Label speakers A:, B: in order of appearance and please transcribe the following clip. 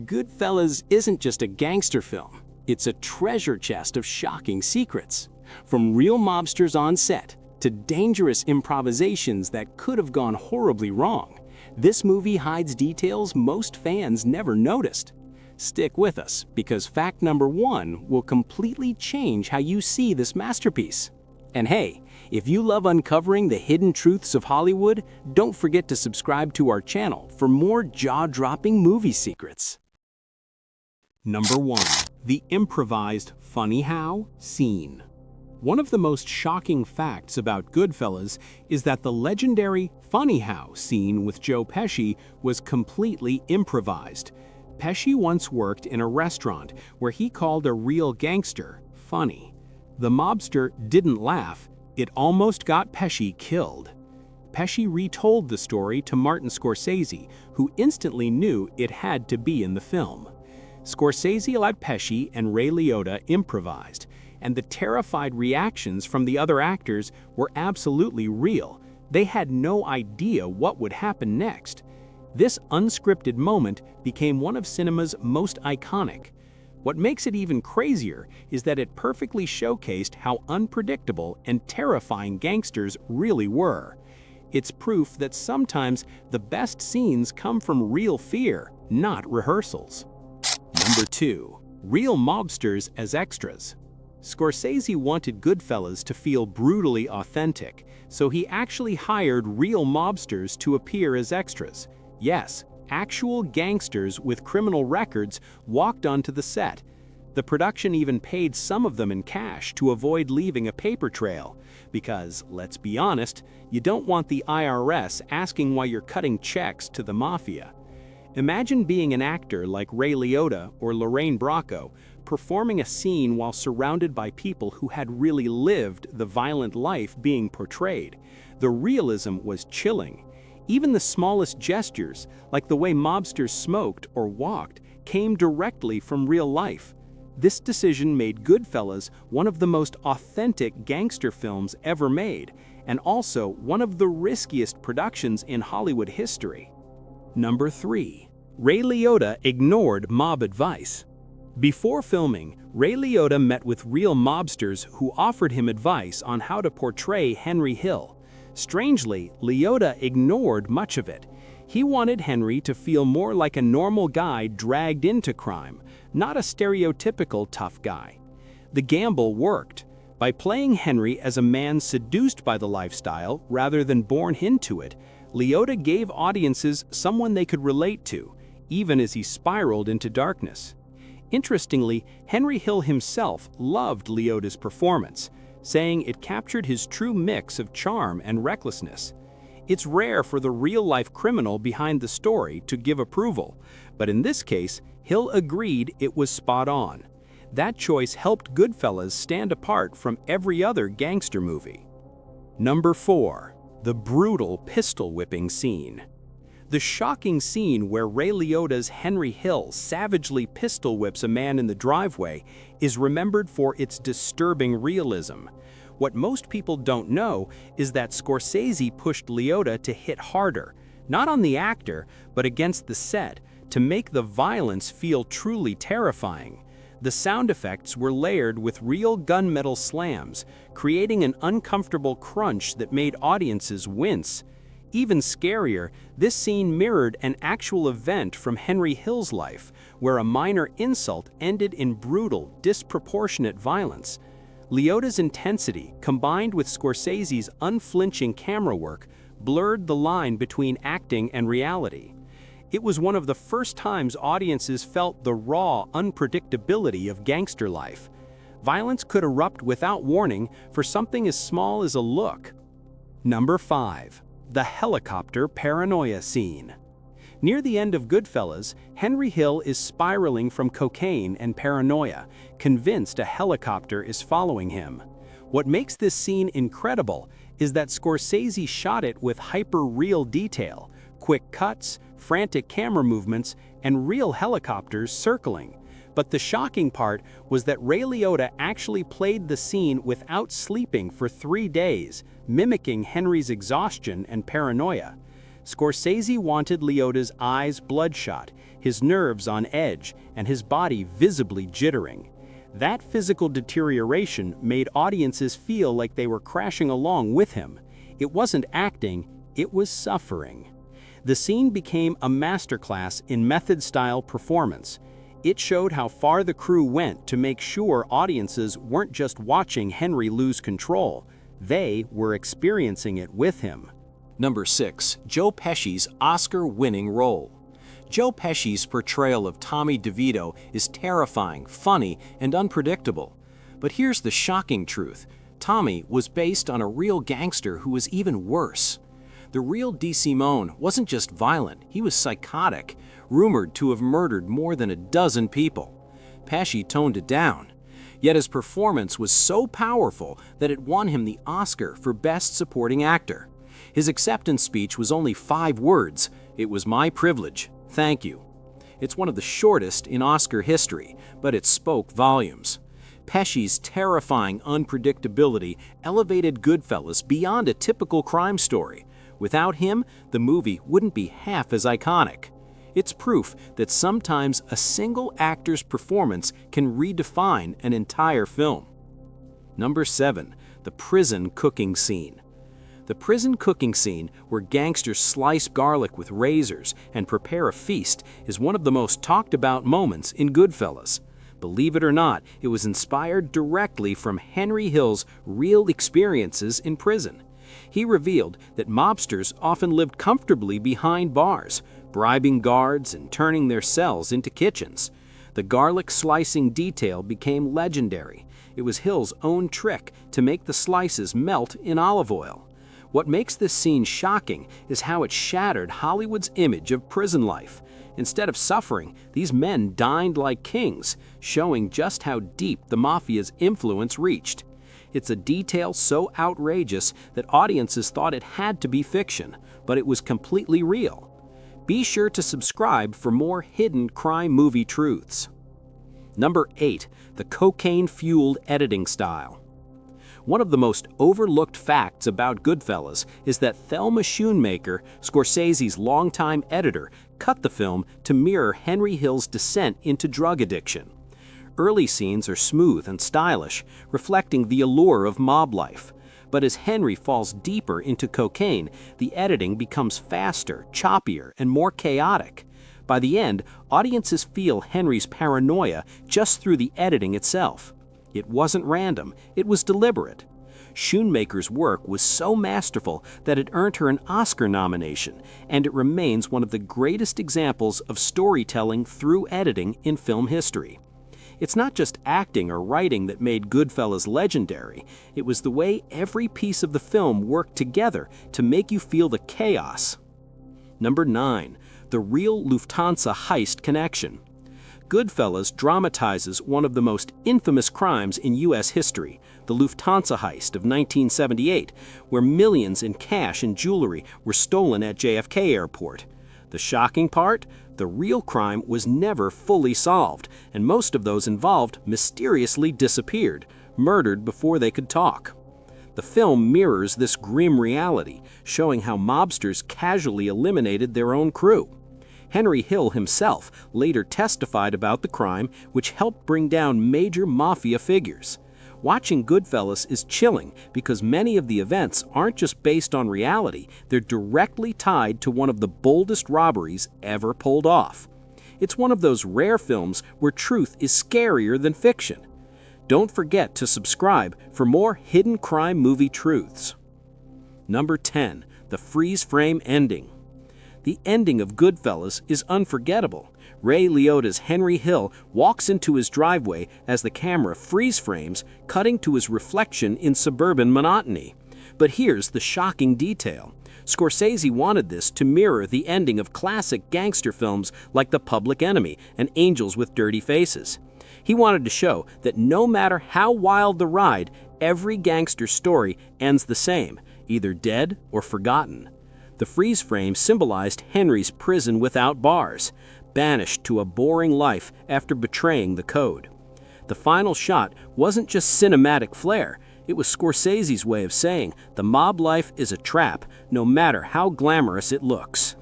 A: Goodfellas isn't just a gangster film, it's a treasure chest of shocking secrets. From real mobsters on set to dangerous improvisations that could have gone horribly wrong, this movie hides details most fans never noticed. Stick with us, because fact number 1 will completely change how you see this masterpiece. And hey, if you love uncovering the hidden truths of Hollywood, don't forget to subscribe to our channel for more jaw-dropping movie secrets. Number 1. The improvised funny how scene. One of the most shocking facts about Goodfellas is that the legendary funny how scene with Joe Pesci was completely improvised. Pesci once worked in a restaurant where he called a real gangster funny. The mobster didn't laugh. It almost got Pesci killed. Pesci retold the story to Martin Scorsese, who instantly knew it had to be in the film. Scorsese let Pesci and Ray Liotta improvised, and the terrified reactions from the other actors were absolutely real. They had no idea what would happen next. This unscripted moment became one of cinema's most iconic. What makes it even crazier is that it perfectly showcased how unpredictable and terrifying gangsters really were. It's proof that sometimes the best scenes come from real fear, not rehearsals. Number 2. Real mobsters as extras. Scorsese wanted Goodfellas to feel brutally authentic, so he actually hired real mobsters to appear as extras. Yes, actual gangsters with criminal records walked onto the set. The production even paid some of them in cash to avoid leaving a paper trail. Because, let's be honest, you don't want the IRS asking why you're cutting checks to the mafia. Imagine being an actor like Ray Liotta or Lorraine Bracco, performing a scene while surrounded by people who had really lived the violent life being portrayed. The realism was chilling. Even the smallest gestures, like the way mobsters smoked or walked, came directly from real life. This decision made Goodfellas one of the most authentic gangster films ever made, and also one of the riskiest productions in Hollywood history. Number 3. Ray Liotta ignored mob advice. Before filming, Ray Liotta met with real mobsters who offered him advice on how to portray Henry Hill. Strangely, Liotta ignored much of it. He wanted Henry to feel more like a normal guy dragged into crime, not a stereotypical tough guy. The gamble worked. By playing Henry as a man seduced by the lifestyle rather than born into it, Liotta gave audiences someone they could relate to, even as he spiraled into darkness. Interestingly, Henry Hill himself loved Liotta's performance, saying it captured his true mix of charm and recklessness. It's rare for the real-life criminal behind the story to give approval, but in this case, Hill agreed it was spot on. That choice helped Goodfellas stand apart from every other gangster movie. Number 4. The brutal pistol-whipping scene. The shocking scene where Ray Liotta's Henry Hill savagely pistol whips a man in the driveway is remembered for its disturbing realism. What most people don't know is that Scorsese pushed Liotta to hit harder, not on the actor, but against the set, to make the violence feel truly terrifying. The sound effects were layered with real gunmetal slams, creating an uncomfortable crunch that made audiences wince. Even scarier, this scene mirrored an actual event from Henry Hill's life, where a minor insult ended in brutal, disproportionate violence. Liotta's intensity, combined with Scorsese's unflinching camera work, blurred the line between acting and reality. It was one of the first times audiences felt the raw unpredictability of gangster life. Violence could erupt without warning for something as small as a look. Number 5. The helicopter paranoia scene. Near the end of Goodfellas, Henry Hill is spiraling from cocaine and paranoia, convinced a helicopter is following him. What makes this scene incredible is that Scorsese shot it with hyper-real detail, quick cuts, frantic camera movements, and real helicopters circling. But the shocking part was that Ray Liotta actually played the scene without sleeping for 3 days, mimicking Henry's exhaustion and paranoia.
B: Scorsese wanted Liotta's eyes bloodshot, his nerves on edge, and his body visibly jittering. That physical deterioration made audiences feel like they were crashing along with him. It wasn't acting, it was suffering. The scene became a masterclass in method-style performance. It showed how far the crew went to make sure audiences weren't just watching Henry lose control, they were experiencing it with him.
A: Number 6. Joe Pesci's Oscar-winning role. Joe Pesci's portrayal of Tommy DeVito is terrifying, funny, and unpredictable. But here's the shocking truth. Tommy was based on a real gangster who was even worse. The real DeSimone wasn't just violent, he was psychotic, rumored to have murdered more than a dozen people. Pesci toned it down. Yet his performance was so powerful that it won him the Oscar for Best Supporting Actor. His acceptance speech was only 5 words. It was my privilege. Thank you. It's one of the shortest in Oscar history, but it spoke volumes. Pesci's terrifying unpredictability elevated Goodfellas beyond a typical crime story. Without him, the movie wouldn't be half as iconic. It's proof that sometimes a single actor's performance can redefine an entire film. Number 7. The prison cooking scene. The prison cooking scene, where gangsters slice garlic with razors and prepare a feast, is one of the most talked about moments in Goodfellas. Believe it or not, it was inspired directly from Henry Hill's real experiences in prison. He revealed that mobsters often lived comfortably behind bars, bribing guards and turning their cells into kitchens. The garlic slicing detail became legendary. It was Hill's own trick to make the slices melt in olive oil. What makes this scene shocking is how it shattered Hollywood's image of prison life. Instead of suffering, these men dined like kings, showing just how deep the mafia's influence reached. It's a detail so outrageous that audiences thought it had to be fiction, but it was completely real. Be sure to subscribe for more hidden crime movie truths. Number 8. The cocaine-fueled editing style. One of the most overlooked facts about Goodfellas is that Thelma Schoonmaker, Scorsese's longtime editor, cut the film to mirror Henry Hill's descent into drug addiction. Early scenes are smooth and stylish, reflecting the allure of mob life. But as Henry falls deeper into cocaine, the editing becomes faster, choppier, and more chaotic. By the end, audiences feel Henry's paranoia just through the editing itself. It wasn't random, it was deliberate. Schoonmaker's work was so masterful that it earned her an Oscar nomination, and it remains one of the greatest examples of storytelling through editing in film history. It's not just acting or writing that made Goodfellas legendary, it was the way every piece of the film worked together to make you feel the chaos. Number 9. The real Lufthansa heist connection. Goodfellas dramatizes one of the most infamous crimes in U.S. history, the Lufthansa heist of 1978, where millions in cash and jewelry were stolen at JFK Airport. The shocking part? The real crime was never fully solved, and most of those involved mysteriously disappeared, murdered before they could talk. The film mirrors this grim reality, showing how mobsters casually eliminated their own crew. Henry Hill himself later testified about the crime, which helped bring down major mafia figures. Watching Goodfellas is chilling because many of the events aren't just based on reality, they're directly tied to one of the boldest robberies ever pulled off. It's one of those rare films where truth is scarier than fiction. Don't forget to subscribe for more hidden crime movie truths. Number 10. The freeze frame ending. The ending of Goodfellas is unforgettable. Ray Liotta's Henry Hill walks into his driveway as the camera freeze frames, cutting to his reflection in suburban monotony. But here's the shocking detail. Scorsese wanted this to mirror the ending of classic gangster films like The Public Enemy and Angels with Dirty Faces. He wanted to show that no matter how wild the ride, every gangster story ends the same, either dead or forgotten. The freeze frame symbolized Henry's prison without bars, banished to a boring life after betraying the code. The final shot wasn't just cinematic flair,
B: It was Scorsese's way of saying the mob life is a trap, no matter how glamorous it looks.